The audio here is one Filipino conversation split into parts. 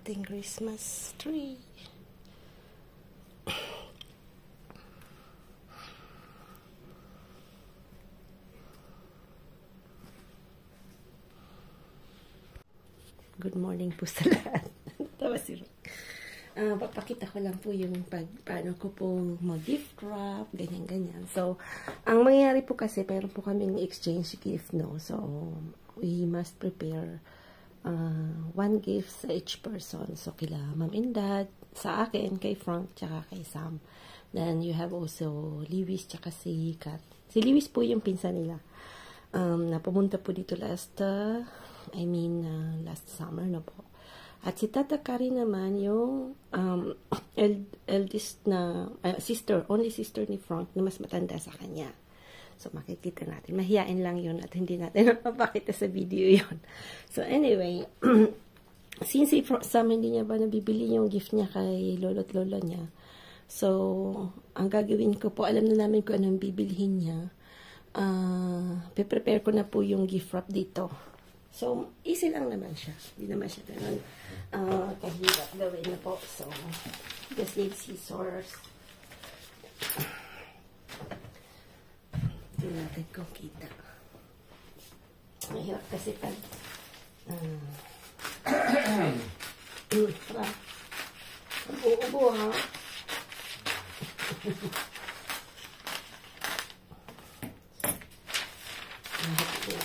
ating Christmas tree. Good morning po sa lahat. Tawa si Rock. Papakita ko lang po yung paano ko po mag-gift wrap, ganyan-ganyan. So, ang mangyayari po kasi, meron po kaming exchange gift, no? So, we must prepare one gift sa each person. So, kila mom and dad, sa akin, kay Frank, tsaka kay Sam. Then, you have also Lewis, tsaka si Kat. Si Lewis po yung pinsan nila. Na pumunta po dito last summer na po. At si Tata Kari naman, yung eldest na only sister ni Frank na mas matanda sa kanya. So, makikita natin. Mahiyain lang yun at hindi natin mapapakita sa video yun. So, anyway, since si Sam hindi niya ba nabibili yung gift niya kay lolo't lola niya, so, ang gagawin ko po, alam na namin kung anong bibilihin niya. Prepare ko na po yung gift wrap dito. So, easy lang naman siya. Hindi naman siya ganun kahirap gawin na po. So, just need scissors. Hindi natin kung kita. Mahirap kasi pag ubo ha.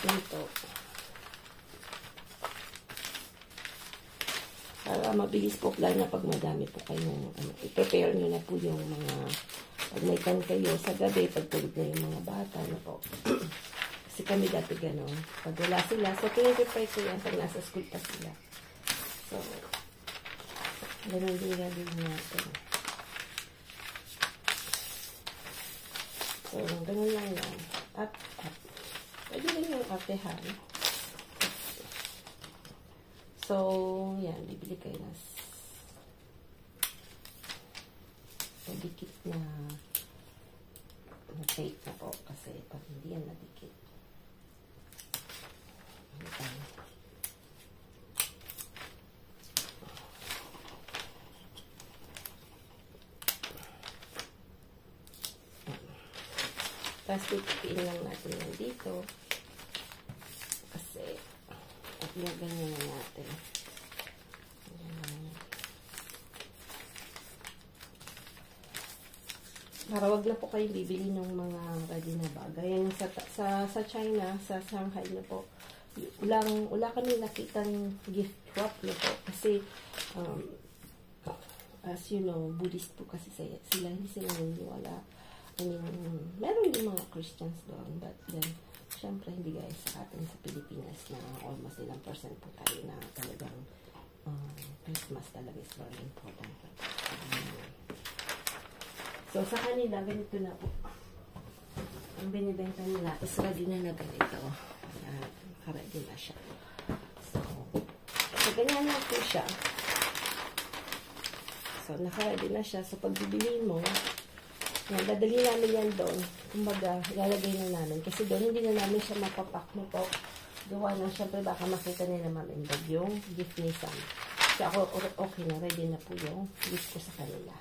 Ito. Para mabilis po plan na pag madami po kayong i-prepare nyo na po yung mga pag may tan kayo sa gabi, pag tulog na yung mga bata na po. Kasi kami dati gano'n. Pag wala sila, so pinag-prepare ko yan pag nasa school pa sila. So, gano'n din gagawin natin. So, gano'n lang yan. Up. Pwede rin yung atehan. So, yan, bibili kayo na nadikit na tape na po kasi pag hindi yan nadikit. Tapos tutupiin lang natin yan dito kasi at ganyan na natin. Para wag na po kayo bibili ng mga ready na bagay. Yan sa China, sa Shanghai na po, wala kami nakitang gift wrap na po. Kasi, as you know, Buddhist po kasi sila, hindi sila naniniwala. I mean, meron din mga Christians doon, but then, syempre, hindi guys sa atin sa Pilipinas na almost ilang percent po tayo na talagang Christmas talaga is very important. So, sa kanila, ganito na po. Ang binibenta nila is ready na ganito. Ready na siya. So, ganyan lang po siya. So, naka-ready na siya. So, pag bibiliin mo, dadali namin yan doon. Kumbaga, ilalagay na namin. Kasi doon, hindi na namin siya mapapak mo po. Gawa na, syempre, baka makita nila ma'am and dad yung gift ni Sam. So, ako, okay na. Ready na po yung gift ko sa kanila.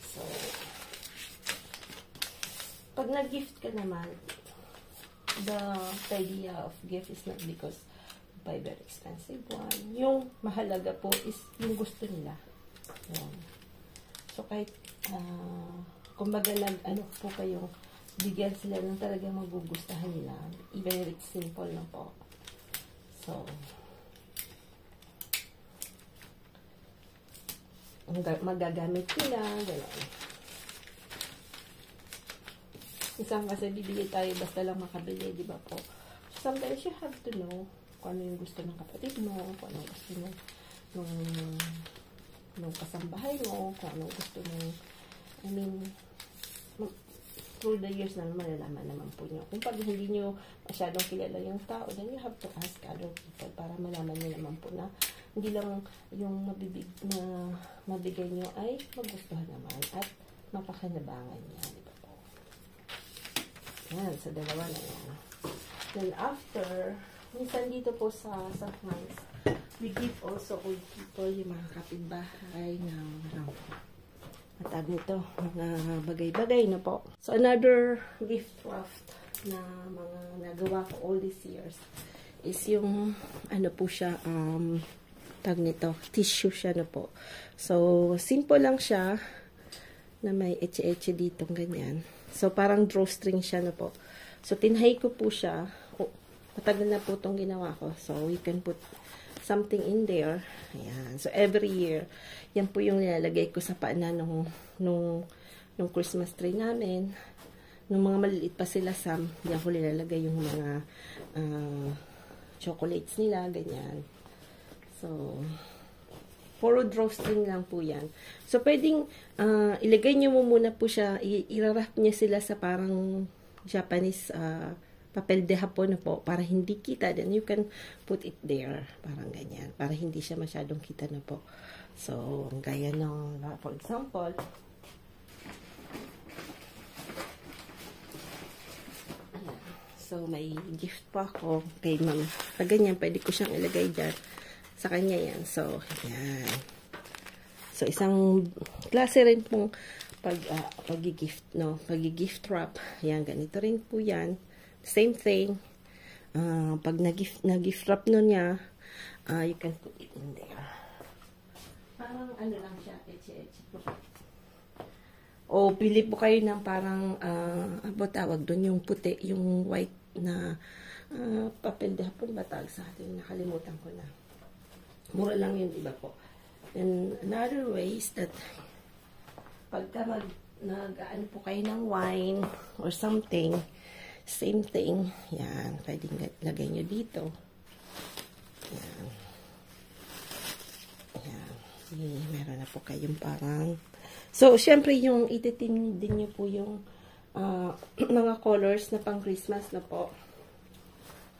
So, pag nag-gift ka naman, the idea of gift is not because buy very expensive one. Yung mahalaga po is yung gusto nila. Yan. So, kahit kumbaga po kayo, bigyan sila ng talagang magugustahan nila. Even if it's simple na po. So, magagamit nila, gano'n. Isang kasi bibili tayo basta lang makabili, di ba po? Sometimes you have to know kung ano yung gusto ng kapatid mo, kung ano gusto ng kasambahay mo, kung ano gusto mo. I mean, through the years na malalaman naman po nyo. Kung pag hindi nyo masyadong kilala yung tao, then you have to ask other people para malaman nyo naman po na hindi lang yung mabigay nyo ay magustuhan naman at mapakinabangan niya. Di ba po? Yan, sa dalawa na yan. Then after, minsan dito po sa France, we give also old people, yung mga kapitbahay na matag nito, mga bagay-bagay na po. So, another gift craft na mga nagawa ko all these years is yung, ano po siya, tag nito, tissue siya na po. So, simple lang siya, na may etche-etche dito, ganyan. So, parang drawstring siya na po. So, tinhay ko po siya. Oh, matagal na po itong ginawa ko. So, you can put something in there. Ayan. So, every year, yan po yung nilalagay ko sa paanan nung Christmas tree namin. Nung mga maliliit pa sila, Sam, yan ko nilalagay yung mga chocolates nila, ganyan. So, puro drawstring lang po yan. So, pwedeng ilagay nyo mo muna po siya, irarap niya sila sa parang Japanese papel de hapon na po, para hindi kita. Then, you can put it there. Parang ganyan. Para hindi siya masyadong kita na po. So, gaya ng, for example, so, may gift pa ako kay ma'am. Pag ganyan, pwede ko siyang ilagay dyan. Sa kanya yan. So, yan. So, isang klase rin pong pag-gift, no? Pag-gift wrap. Yan, ganito rin po yan. Same thing. Pag na-gift wrap nun niya, you can put it in there. Parang ano lang siya, etche-etche po. O, pili po kayo ng parang, ano tawag doon, yung puti, yung white na papel de hapon ba tawag sa atin? Nakalimutan ko na. Mura lang yun, iba po. And another way is that pagka nag-ano po kayo ng wine or something, same thing. Yan, pwedeng lagay nyo dito. Yan. Yan. Meron na po kayong parang. So, syempre yung ititin din nyo po yung mga colors na pang Christmas na po.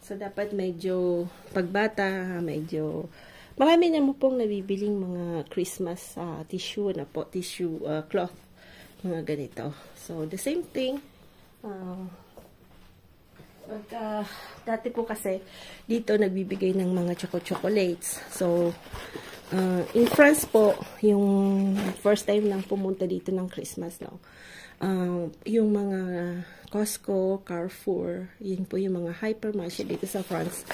So, dapat medyo pagbata, medyo marami na mo pong nabibiling mga Christmas tissue na po, tissue cloth, mga ganito. So, the same thing. Dati po kasi, dito nagbibigay ng mga chocolates. So, in France po, yung first time nang pumunta dito ng Christmas, no? Yung mga Costco, Carrefour, yun po yung mga hypermarket dito sa France.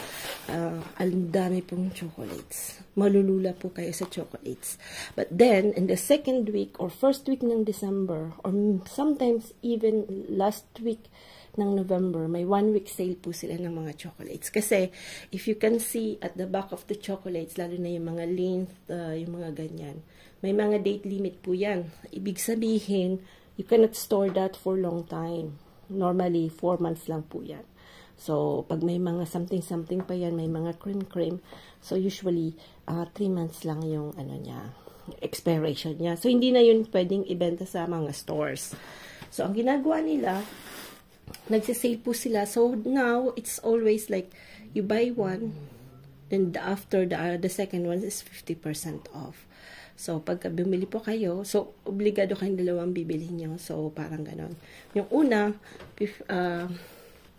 Ang dami pong chocolates. Malulula po kayo sa chocolates. But then, in the second week or first week ng December, or sometimes even last week ng November, may 1 week sale po sila ng mga chocolates. Kasi, if you can see at the back of the chocolates, lalo na yung mga length, yung mga ganyan, may mga date limit po yan. Ibig sabihin, you cannot store that for long time. Normally, 4 months lang po yan. So, pag may mga something-something pa yan, may mga cream-cream, so usually, 3 months lang yung ano niya, expiration niya. So, hindi na yun pwedeng ibenta sa mga stores. So, ang ginagawa nila, nagsisale po sila. So, now, it's always like, you buy one, then after the second one is 50% off. So, pagka bumili po kayo, so, obligado kayong dalawang bibili nyo. So, parang ganon. Yung una,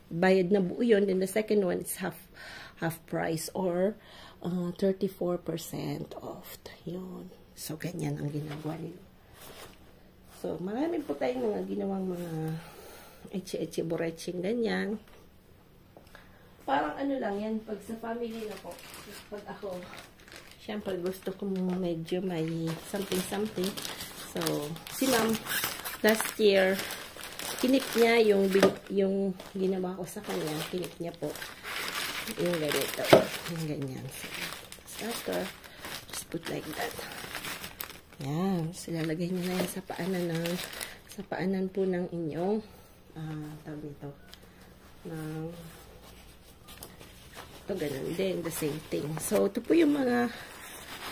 bayad na buo yun. Then, the second one is half price or 34% off. Yun. So, ganyan ang ginagawa nila. So, marami po tayong mga ginawang mga etche-etche, boreching, ganyan. Parang ano lang yan, pag sa family na po, pag ako, siyempre gusto ko medyo may something-something. So, si ma'am, last year, kinip niya yung ginawa ko sa kanya, kinip niya po yung ganito, yung ganyan. So, after, just put like that. Yan, silalagay niyo na yan sa paanan po ng inyong tawag nito ito ganun din, the same thing. So, ito po yung mga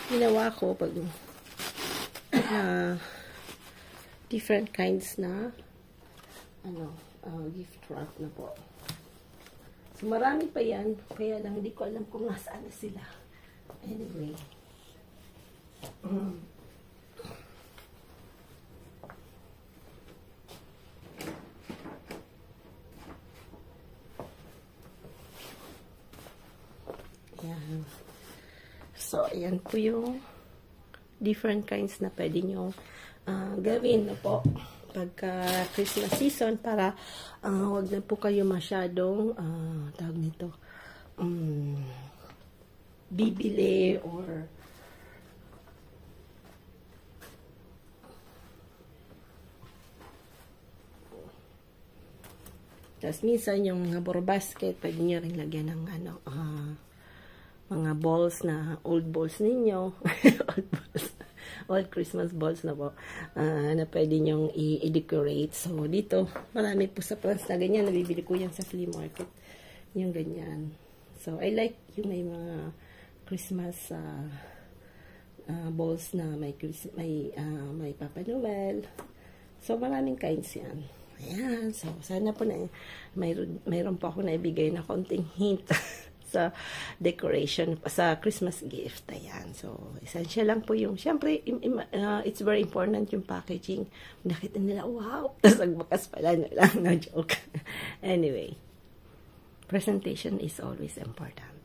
ginawa ko pag different kinds na gift wrap na po. So, marami pa yan, kaya lang hindi ko alam kung nasaan na sila. Anyway, So, ayan po yung different kinds na pwede nyo gawin na po pagka Christmas season para wag na po kayo masyadong tawag nito bibili or tapos minsan yung mga basket pwede nyo rin lagyan ng mga balls na old balls ninyo old balls, old Christmas balls na po na pwede nyong i-decorate. So dito marami po sa France na ganyan, nabibili ko yan sa flea market yung ganyan. So I like yung may mga Christmas balls na may Papa Noel. So maraming kinds yan. Ayan, so sana po na mayroon po ako na ibigay na konting hint sa decoration, sa Christmas gift. Ayan, so essential lang po yung, syempre, it's very important yung packaging. Nakita nila, wow! Tapos agbakas pala na lang, no joke. Anyway, presentation is always important.